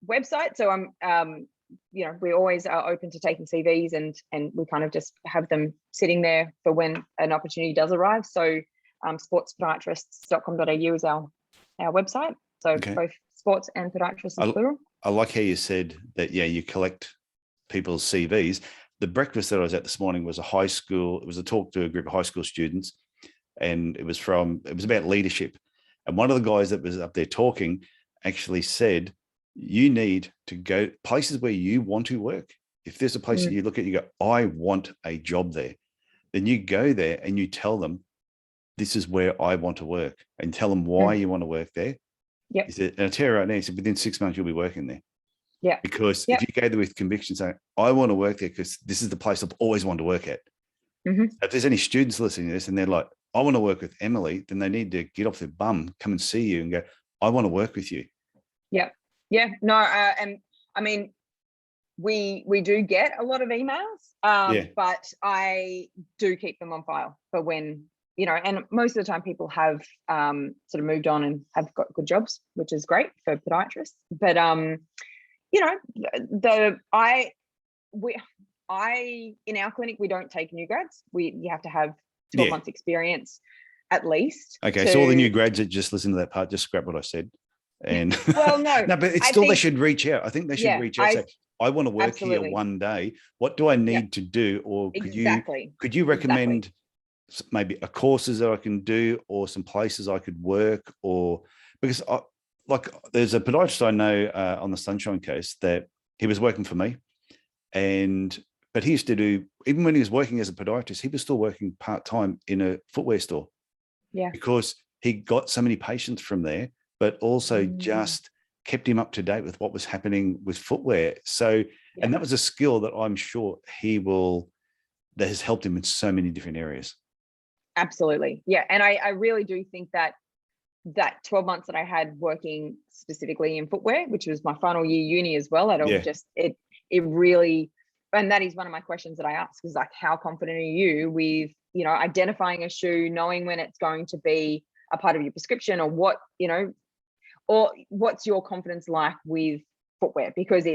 website. So I'm we always are open to taking CVs, and we kind of just have them sitting there for when an opportunity does arrive. So sportspodiatrists.com.au is our website. So both sports and podiatrists is plural. I like how you said that, you collect people's CVs. The breakfast that I was at this morning was it was a talk to a group of high school students, and it was about leadership. And one of the guys that was up there talking actually said, you need to go places where you want to work. If there's a place that you look at, you go, I want a job there. Then you go there and you tell them, this is where I want to work, and tell them why you want to work there. Yep. And I tell you right now, he said, within 6 months, you'll be working there. Yeah. Because if you go there with conviction, saying, I want to work there because this is the place I've always wanted to work at. Mm-hmm. If there's any students listening to this and they're like, I want to work with Emily, then they need to get off their bum, come and see you and go, I want to work with you. Yeah. Yeah. No. And I mean, we do get a lot of emails, but I do keep them on file for when, and most of the time people have sort of moved on and have got good jobs, which is great for podiatrists. But in our clinic, we don't take new grads. You have to have 12 months experience at least. Okay, so all the new grads that just listen to that part, just scrap what I said. And well, no, no, but it's still, they should reach out. I think they should reach out. Say, I want to work here one day. What do I need to do? Or could you recommend maybe a courses that I can do, or some places I could work, or because there's a podiatrist I know on the Sunshine Coast that he was working for me, but he used to do, even when he was working as a podiatrist, he was still working part-time in a footwear store. Yeah. Because he got so many patients from there, but also just kept him up to date with what was happening with footwear. So, and that was a skill that I'm sure that has helped him in so many different areas. Absolutely. Yeah. And I really do think that 12 months that I had working specifically in footwear, which was my final year uni as well, it really, and that is one of my questions that I ask, is like, how confident are you with, identifying a shoe, knowing when it's going to be a part of your prescription, or what, or what's your confidence like with footwear? Because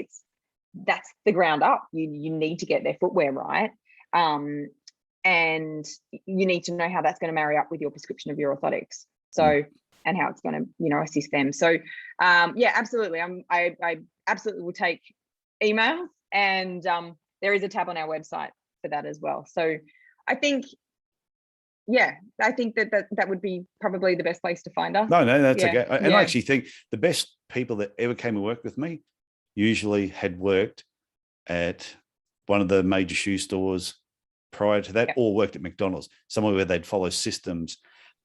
that's the ground up. You need to get their footwear right. And you need to know how that's going to marry up with your prescription of your orthotics. So, and how it's going to, assist them. So, yeah, absolutely. I absolutely will take emails, and there is a tab on our website for that as well. So I think, that would be probably the best place to find us. No, that's okay. And I actually think the best people that ever came and worked with me usually had worked at one of the major shoe stores prior to that, or worked at McDonald's, somewhere where they'd follow systems.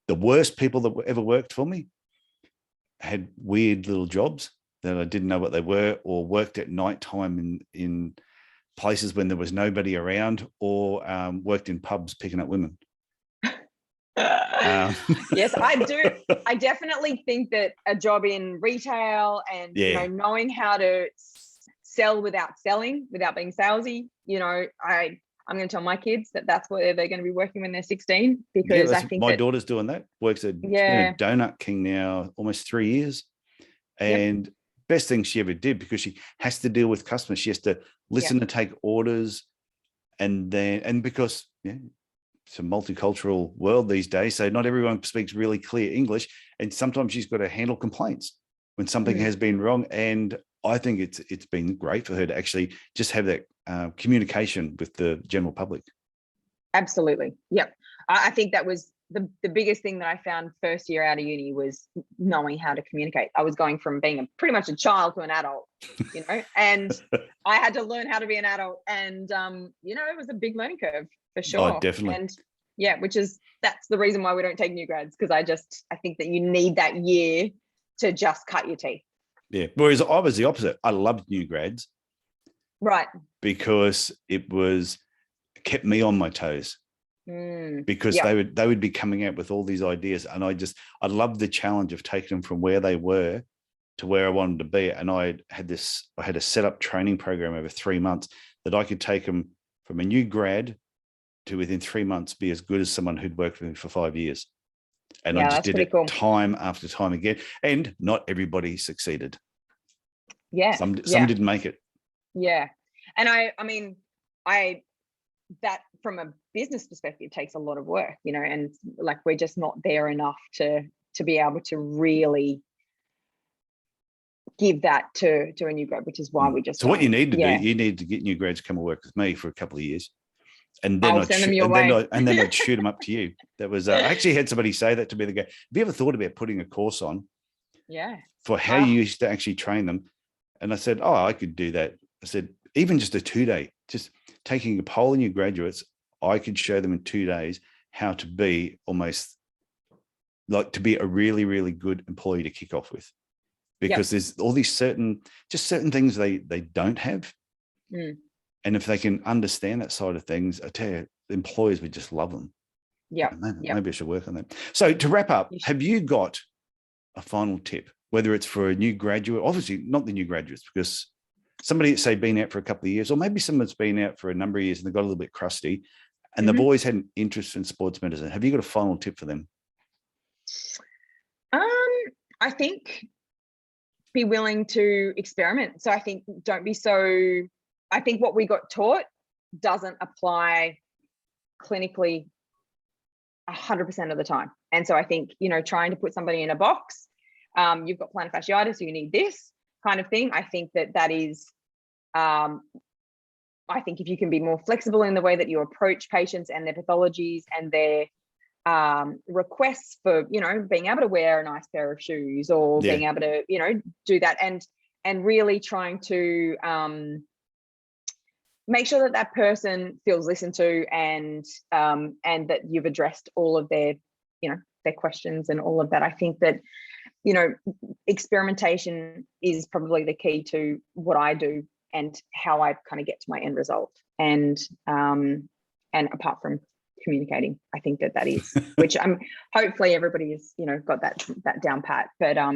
The worst people that ever worked for me had weird little jobs that I didn't know what they were, or worked at nighttime in places when there was nobody around, or worked in pubs picking up women. Yes, I do. I definitely think that a job in retail and knowing how to sell without selling, without being salesy, I'm going to tell my kids that that's where they're going to be working when they're 16, because I think my daughter's doing that. Works at been a Donut King now almost 3 years, and best thing she ever did, because she has to deal with customers. She has to listen and take orders, and because it's a multicultural world these days, so not everyone speaks really clear English, and sometimes she's got to handle complaints when something has been wrong. And I think it's been great for her to actually just have that communication with the general public. Absolutely. Yep. I think that was the biggest thing that I found first year out of uni, was knowing how to communicate. I was going from being pretty much a child to an adult, and I had to learn how to be an adult, and it was a big learning curve for sure. Oh, definitely. And that's the reason why we don't take new grads, because I think that you need that year to just cut your teeth. Yeah. Whereas I was the opposite. I loved new grads. Right. Because it kept me on my toes. Because they would be coming out with all these ideas, and I loved the challenge of taking them from where they were to where I wanted to be. And I had a set up training program over 3 months that I could take them from a new grad to within 3 months be as good as someone who'd worked with me for 5 years. And I just did it time after time again. And not everybody succeeded. Yeah. Some didn't make it. Yeah. And I mean, that from a business perspective takes a lot of work, and like, we're just not there enough to be able to really give that to a new grad, which is why we just. So what you need to do, you need to get new grads to come and work with me for a couple of years. And then I'll send them your way. And then I'd shoot them up to you. That was, I actually had somebody say that to me. They go, have you ever thought about putting a course on? Yeah. For how you used to actually train them? And I said, I could do that. I said, even just a 2-day, just taking a poll of new graduates, I could show them in 2 days how to be almost like to be a really, really good employee to kick off with. Because there's all these certain things they don't have. And if they can understand that side of things, I tell you, employers would just love them. Yeah. Maybe I should work on that. So to wrap up, have you got a final tip, whether it's for a new graduate, obviously not the new graduates, because somebody that's, say, been out for a couple of years, or maybe someone's been out for a number of years and they've got a little bit crusty, and they've always had an interest in sports medicine. Have you got a final tip for them? I think be willing to experiment. So I think I think what we got taught doesn't apply clinically 100% of the time. And so I think, trying to put somebody in a box, you've got plantar fasciitis, you need this kind of thing. I think that is, I think if you can be more flexible in the way that you approach patients and their pathologies and their requests for, being able to wear a nice pair of shoes, or being able to, do that, and really trying to make sure that that person feels listened to, and that you've addressed all of their, their questions and all of that. I think that, experimentation is probably the key to what I do and how I kind of get to my end result. And apart from communicating, I think that is, which hopefully everybody has, got that down pat. But I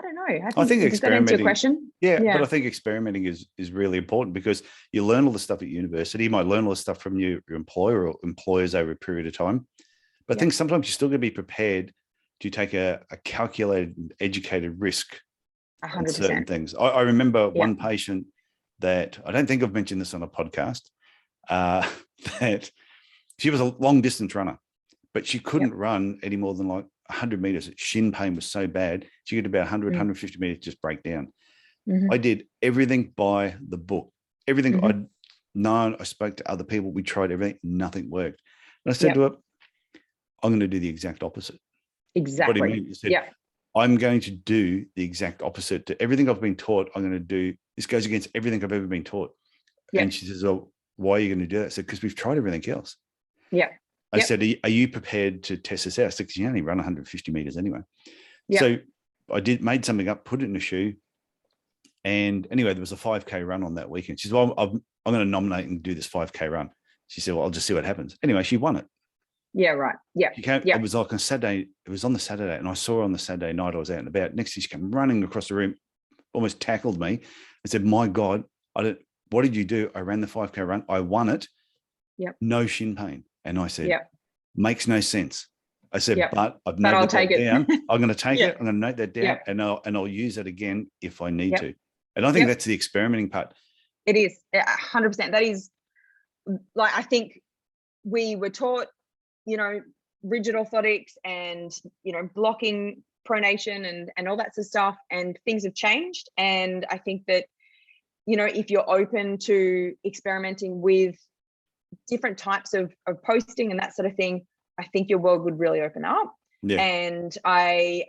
don't know. I think experimenting. Question? Yeah, but I think experimenting is really important, because you learn all the stuff at university. You might learn all the stuff from your employer or employers over a period of time. But I think sometimes you're still going to be prepared to take a calculated, educated risk 100%. on certain things. I remember one patient that, I don't think I've mentioned this on a podcast, that she was a long distance runner, but she couldn't run any more than like 100 meters. Shin pain was so bad. She could about 100, 150 meters just break down. I did everything by the book. Everything I'd known, I spoke to other people, we tried everything, nothing worked. And I said to her, I'm going to do the exact opposite. Exactly. What do you mean? You said, I'm going to do the exact opposite to everything I've been taught. I'm going to do, this goes against everything I've ever been taught. And she says, oh, why are you going to do that? I said, because we've tried everything else. I said, are you prepared to test this out? I said, because you only run 150 meters anyway. So I made something up, put it in a shoe. And anyway, there was a 5K run on that weekend. She said, well, I'm going to nominate and do this 5K run. She said, well, I'll just see what happens. Anyway, she won it. She came, it was like on Saturday. It was on the Saturday, and I saw her on the Saturday night. I was out and about. Next thing, she came running across the room, almost tackled me. I said, my God, what did you do? I ran the 5K run. I won it. No shin pain. And I said, makes no sense. I said, but I've noted that down. I'm going to take it. I'm going to note that down, and I'll use it again if I need to. And I think that's the experimenting part. It is 100%. That is, like, I think we were taught, rigid orthotics and, blocking pronation and all that sort of stuff, and things have changed. And I think that, if you're open to experimenting with different types of posting and that sort of thing, I think your world would really open up. And I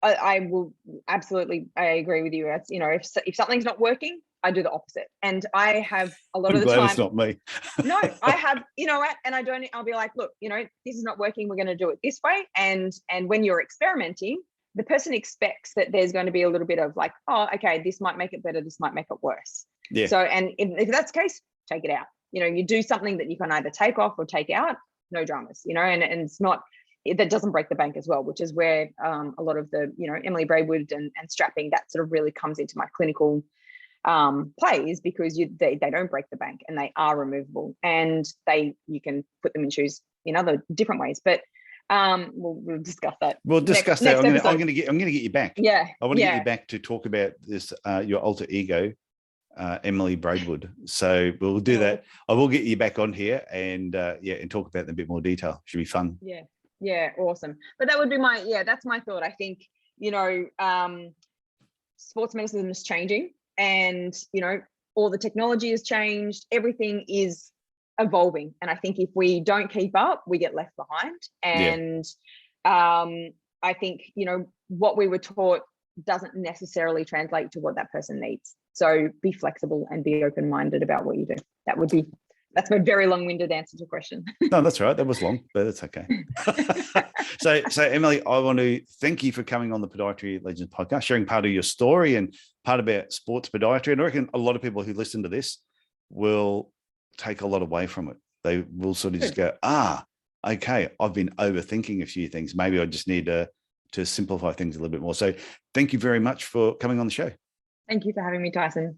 will absolutely, I agree with you. It's, if something's not working, I do the opposite. And I have a lot of the time. It's not me. No, I have, and I'll be like, look, this is not working. We're going to do it this way. And when you're experimenting, the person expects that there's going to be a little bit of like, oh, okay, this might make it better. This might make it worse. So, and if that's the case, take it out. You do something that you can either take off or take out, no dramas, and it's not, that doesn't break the bank as well, which is where a lot of the, Emily Braidwood and strapping, that sort of really comes into my clinical plays, because they don't break the bank, and they are removable, and you can put them in shoes in other different ways. But we'll discuss that. We'll discuss that. I'm going to get you back. I want to get you back to talk about this, your alter ego, Emily Braidwood. So we'll do that. I will get you back on here and and talk about it in a bit more detail. Should be fun. Awesome. But that would be that's my thought. I think, sports medicine is changing, and all the technology has changed. Everything is evolving, and I think if we don't keep up, we get left behind. And I think what we were taught doesn't necessarily translate to what that person needs. So be flexible and be open-minded about what you do. That's my very long-winded answer to your question. No, that's right. That was long, but that's okay. So Emily, I want to thank you for coming on the Podiatry Legends podcast, sharing part of your story and part about sports podiatry. And I reckon a lot of people who listen to this will take a lot away from it. They will sort of just go, okay, I've been overthinking a few things. Maybe I just need to simplify things a little bit more. So thank you very much for coming on the show. Thank you for having me, Tyson.